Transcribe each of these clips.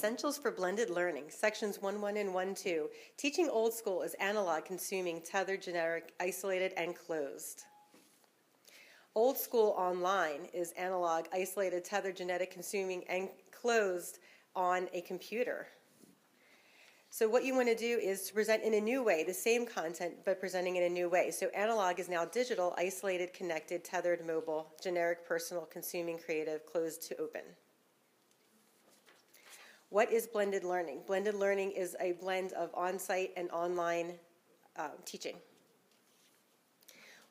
Essentials for Blended Learning, Sections 1.1 and 1.2. Teaching old school is analog, consuming, tethered, generic, isolated, and closed. Old school online is analog, isolated, tethered, genetic, consuming, and closed on a computer. So what you want to do is to present in a new way, the same content, but presenting in a new way. So analog is now digital, isolated, connected, tethered, mobile, generic, personal, consuming, creative, closed to open. What is blended learning? Blended learning is a blend of on-site and online teaching.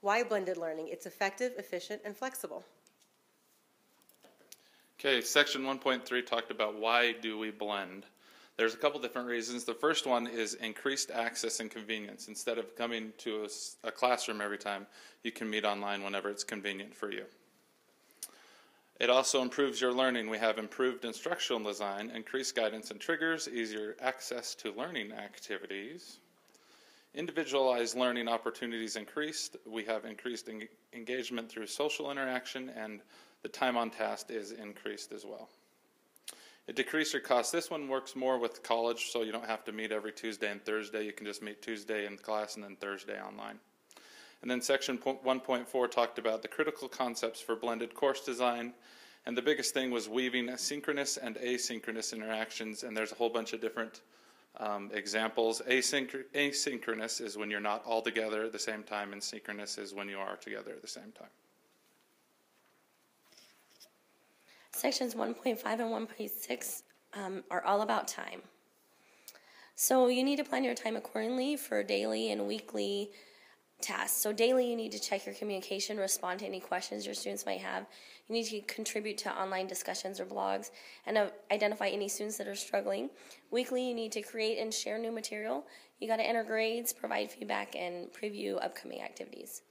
Why blended learning? It's effective, efficient, and flexible. Okay, section 1.3 talked about why do we blend. There's a couple different reasons. The first one is increased access and convenience. Instead of coming to a classroom every time, you can meet online whenever it's convenient for you. It also improves your learning. We have improved instructional design, increased guidance and triggers, easier access to learning activities. Individualized learning opportunities increased. We have increased engagement through social interaction, and the time on task is increased as well. It decreased your cost. This one works more with college, so you don't have to meet every Tuesday and Thursday. You can just meet Tuesday in class and then Thursday online. And then section 1.4 talked about the critical concepts for blended course design. And the biggest thing was weaving synchronous and asynchronous interactions. And there's a whole bunch of different examples. Asynchronous is when you're not all together at the same time, and synchronous is when you are together at the same time. Sections 1.5 and 1.6 are all about time. So you need to plan your time accordingly for daily and weekly tasks. So daily you need to check your communication, respond to any questions your students might have. You need to contribute to online discussions or blogs and identify any students that are struggling. Weekly you need to create and share new material. You got to enter grades, provide feedback, and preview upcoming activities.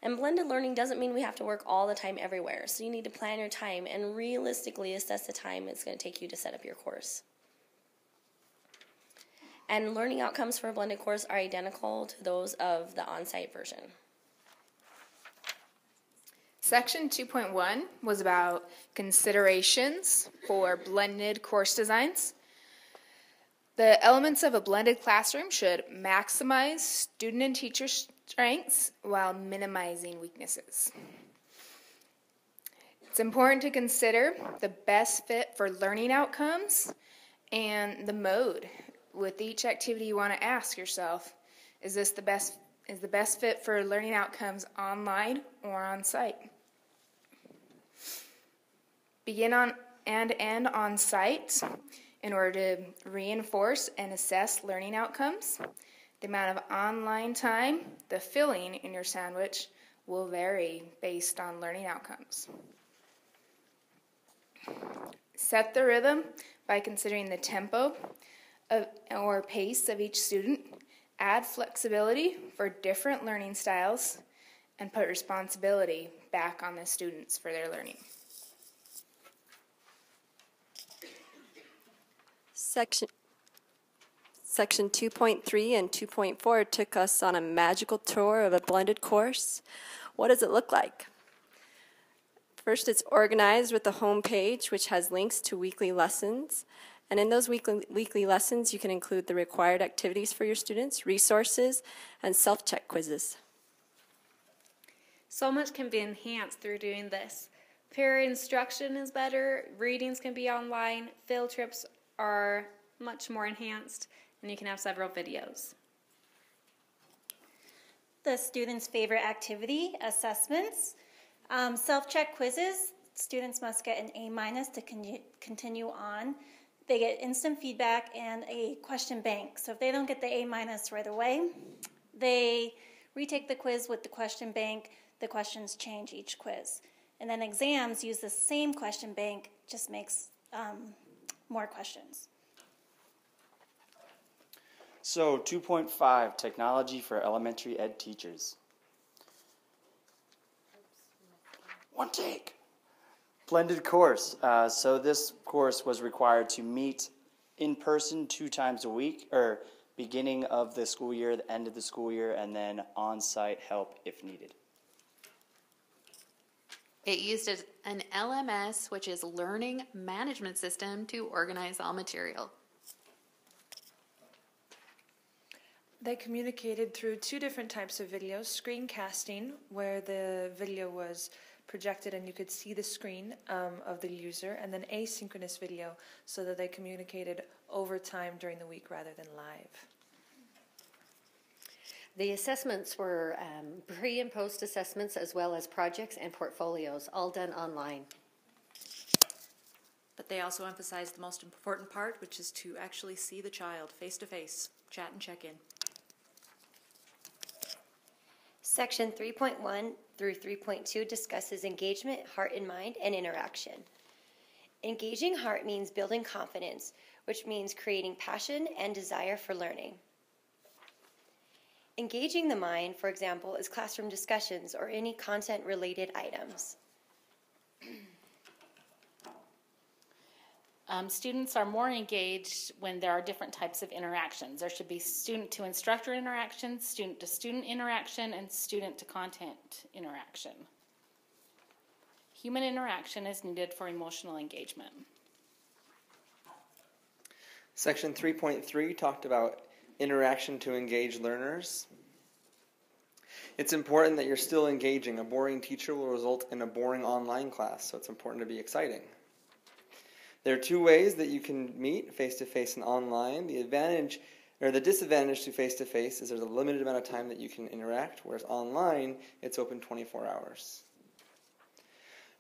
And blended learning doesn't mean we have to work all the time everywhere. So you need to plan your time and realistically assess the time it's going to take you to set up your course. And learning outcomes for a blended course are identical to those of the on-site version. Section 2.1 was about considerations for blended course designs. The elements of a blended classroom should maximize student and teacher strengths while minimizing weaknesses. It's important to consider the best fit for learning outcomes and the mode. With each activity, you want to ask yourself, is the best fit for learning outcomes online or on site? Begin on and end on site in order to reinforce and assess learning outcomes. The amount of online time, the filling in your sandwich will vary based on learning outcomes. Set the rhythm by considering the tempo or pace of each student. Add flexibility for different learning styles and put responsibility back on the students for their learning. Section 2.3 and 2.4 took us on a magical tour of a blended course. What does it look like? First, it's organized with the home page, which has links to weekly lessons. And in those weekly lessons, you can include the required activities for your students, resources, and self-check quizzes. So much can be enhanced through doing this. Peer instruction is better, readings can be online, field trips are much more enhanced, and you can have several videos. The student's favorite activity, assessments, self-check quizzes. Students must get an A- to continue on. They get instant feedback and a question bank. So if they don't get the A- right away, they retake the quiz with the question bank. The questions change each quiz. And then exams use the same question bank, just makes more questions. So 2.5, technology for elementary ed teachers. One take. Blended course. So this course was required to meet in person 2 times a week, or beginning of the school year, the end of the school year, and then on-site help if needed. It used an LMS, which is Learning Management System, to organize all material. They communicated through two different types of videos: screencasting, where the video was projected and you could see the screen of the user, and then asynchronous video, so that they communicated over time during the week rather than live. The assessments were pre and post assessments, as well as projects and portfolios, all done online. But they also emphasized the most important part, which is to actually see the child face to face, chat and check in. Section 3.1 through 3.2 discusses engagement, heart and mind, and interaction. Engaging heart means building confidence, which means creating passion and desire for learning. Engaging the mind, for example, is classroom discussions or any content-related items. Students are more engaged when there are different types of interactions. There should be student-to-instructor interaction, student-to-student interaction, and student-to-content interaction. Human interaction is needed for emotional engagement. Section 3.3 talked about interaction to engage learners. It's important that you're still engaging. A boring teacher will result in a boring online class, so it's important to be exciting. There are two ways that you can meet, face-to-face and online. The advantage or the disadvantage to face-to-face is there's a limited amount of time that you can interact, whereas online, it's open 24 hours.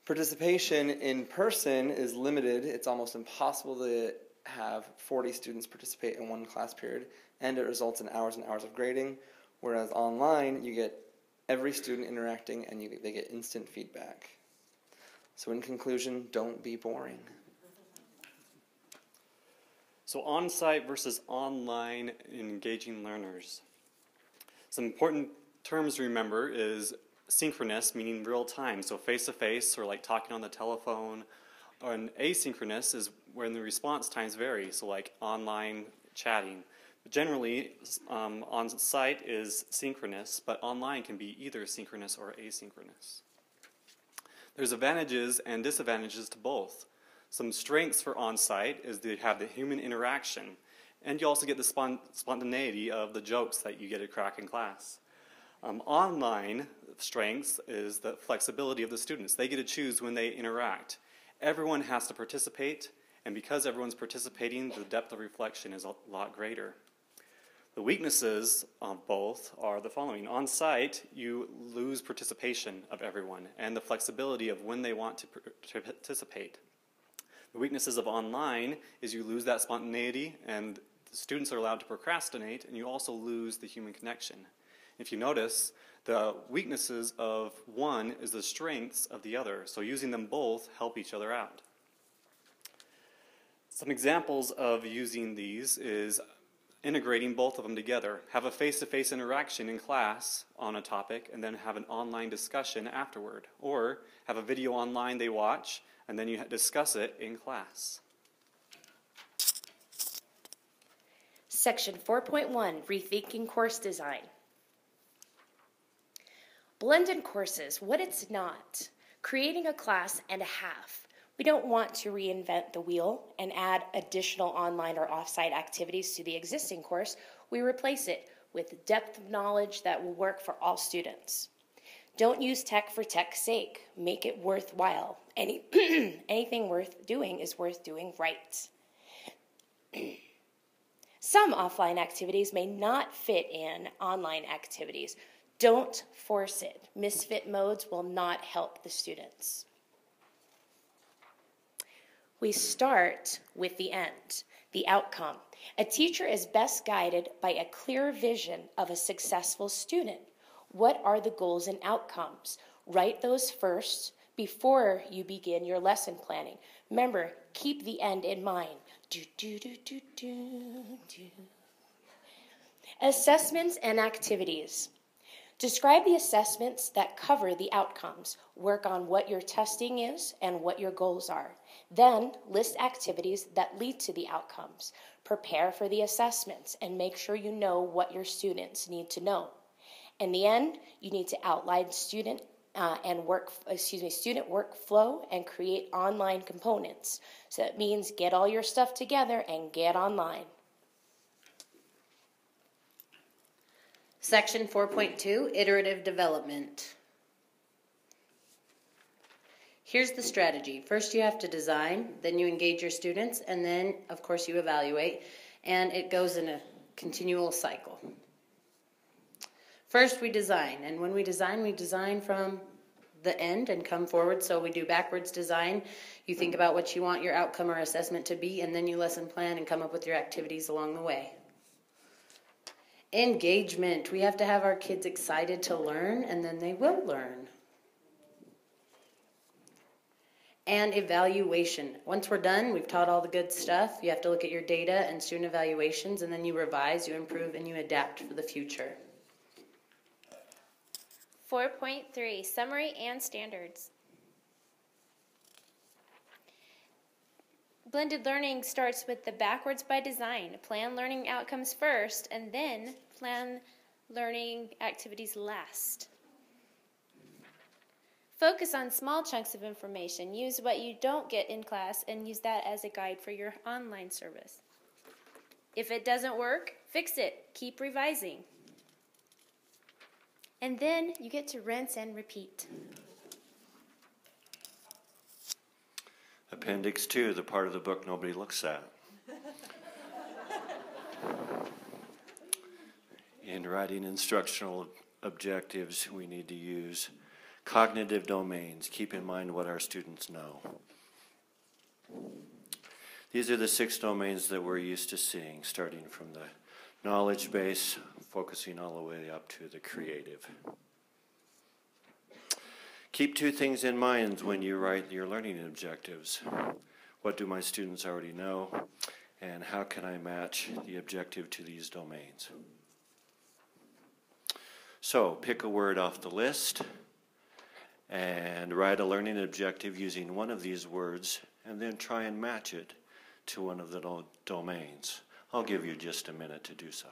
Participation in person is limited. It's almost impossible to have 40 students participate in one class period, and it results in hours and hours of grading, whereas online, you get every student interacting and they get instant feedback. So in conclusion, don't be boring. So on-site versus online engaging learners. Some important terms to remember is synchronous, meaning real time, so face-to-face or like talking on the telephone, and asynchronous is when the response times vary, so like online chatting. Generally, on-site is synchronous, but online can be either synchronous or asynchronous. There's advantages and disadvantages to both. Some strengths for on-site is they have the human interaction, and you also get the spontaneity of the jokes that you get to crack in class. Online strengths is the flexibility of the students. They get to choose when they interact. Everyone has to participate, and because everyone's participating, the depth of reflection is a lot greater. The weaknesses of both are the following. On-site, you lose participation of everyone and the flexibility of when they want to participate. The weaknesses of online is you lose that spontaneity and the students are allowed to procrastinate, and you also lose the human connection. If you notice, the weaknesses of one is the strengths of the other, so using them both help each other out. Some examples of using these is integrating both of them together. Have a face-to-face interaction in class on a topic and then have an online discussion afterward. Or have a video online they watch and then you discuss it in class. Section 4.1, Rethinking Course Design. Blended courses, what it's not. Creating a class and a half. We don't want to reinvent the wheel and add additional online or off-site activities to the existing course. We replace it with depth of knowledge that will work for all students. Don't use tech for tech's sake. Make it worthwhile. Anything worth doing is worth doing right. Some offline activities may not fit in online activities. Don't force it. Misfit modes will not help the students. We start with the end, the outcome. A teacher is best guided by a clear vision of a successful student. What are the goals and outcomes? Write those first before you begin your lesson planning. Remember, keep the end in mind. Assessments and activities. Describe the assessments that cover the outcomes. Work on what your testing is and what your goals are. Then list activities that lead to the outcomes. Prepare for the assessments and make sure you know what your students need to know. In the end, you need to outline student student workflow and create online components. So that means get all your stuff together and get online. Section 4.2, Iterative Development. Here's the strategy. First you have to design, then you engage your students, and then, of course, you evaluate, and it goes in a continual cycle. First we design, and when we design from the end and come forward, so we do backwards design. You think about what you want your outcome or assessment to be, and then you lesson plan and come up with your activities along the way. Engagement. We have to have our kids excited to learn, and then they will learn. And evaluation. Once we're done, we've taught all the good stuff. You have to look at your data and student evaluations, and then you revise, you improve, and you adapt for the future. 4.3, Summary and Standards. Blended learning starts with the backwards by design. Plan learning outcomes first, and then plan learning activities last. Focus on small chunks of information. Use what you don't get in class and use that as a guide for your online service. If it doesn't work, fix it. Keep revising. And then you get to rinse and repeat. Appendix 2, the part of the book nobody looks at. In writing instructional objectives, we need to use cognitive domains. Keep in mind what our students know. These are the 6 domains that we're used to seeing, starting from the knowledge base, focusing all the way up to the creative. Keep 2 things in mind when you write your learning objectives. What do my students already know, and how can I match the objective to these domains? So, pick a word off the list and write a learning objective using one of these words, and then try and match it to one of the domains. I'll give you just a minute to do so.